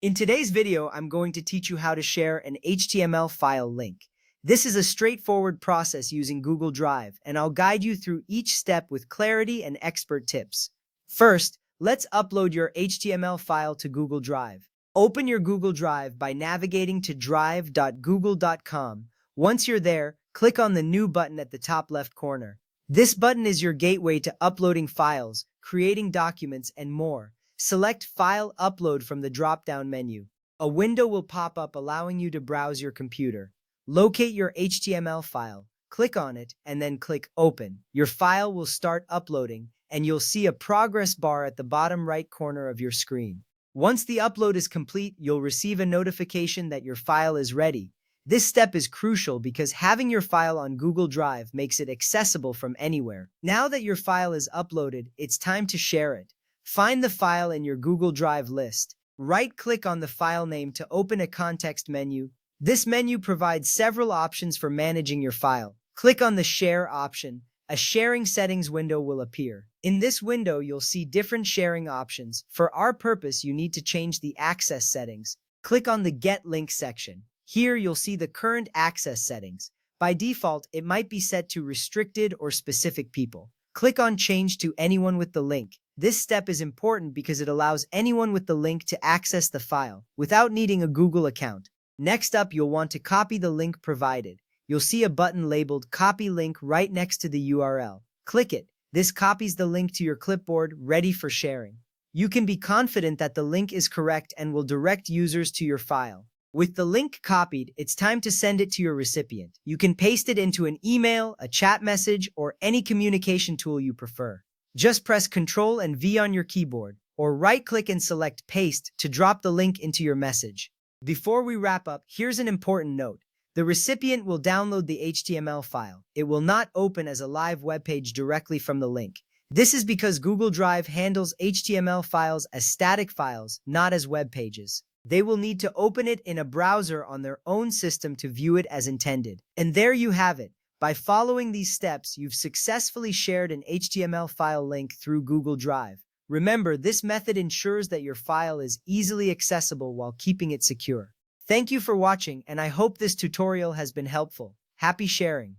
In today's video, I'm going to teach you how to share an HTML file link. This is a straightforward process using Google Drive, and I'll guide you through each step with clarity and expert tips. First, let's upload your HTML file to Google Drive. Open your Google Drive by navigating to drive.google.com. Once you're there, click on the New button at the top left corner. This button is your gateway to uploading files, creating documents, and more. Select File Upload from the drop-down menu. A window will pop up allowing you to browse your computer. Locate your HTML file, click on it, and then click Open. Your file will start uploading, and you'll see a progress bar at the bottom right corner of your screen. Once the upload is complete, you'll receive a notification that your file is ready. This step is crucial because having your file on Google Drive makes it accessible from anywhere. Now that your file is uploaded, it's time to share it. Find the file in your Google Drive list. Right-click on the file name to open a context menu. This menu provides several options for managing your file. Click on the Share option. A sharing settings window will appear. In this window, you'll see different sharing options. For our purpose, you need to change the access settings. Click on the Get Link section. Here, you'll see the current access settings. By default, it might be set to restricted or specific people. Click on Change to Anyone with the link. This step is important because it allows anyone with the link to access the file without needing a Google account. Next up, you'll want to copy the link provided. You'll see a button labeled Copy Link right next to the URL. Click it. This copies the link to your clipboard, ready for sharing. You can be confident that the link is correct and will direct users to your file. With the link copied, it's time to send it to your recipient. You can paste it into an email, a chat message, or any communication tool you prefer. Just press Ctrl and V on your keyboard, or right-click and select Paste to drop the link into your message. Before we wrap up, here's an important note. The recipient will download the HTML file. It will not open as a live web page directly from the link. This is because Google Drive handles HTML files as static files, not as web pages. They will need to open it in a browser on their own system to view it as intended. And there you have it. By following these steps, you've successfully shared an HTML file link through Google Drive. Remember, this method ensures that your file is easily accessible while keeping it secure. Thank you for watching, and I hope this tutorial has been helpful. Happy sharing!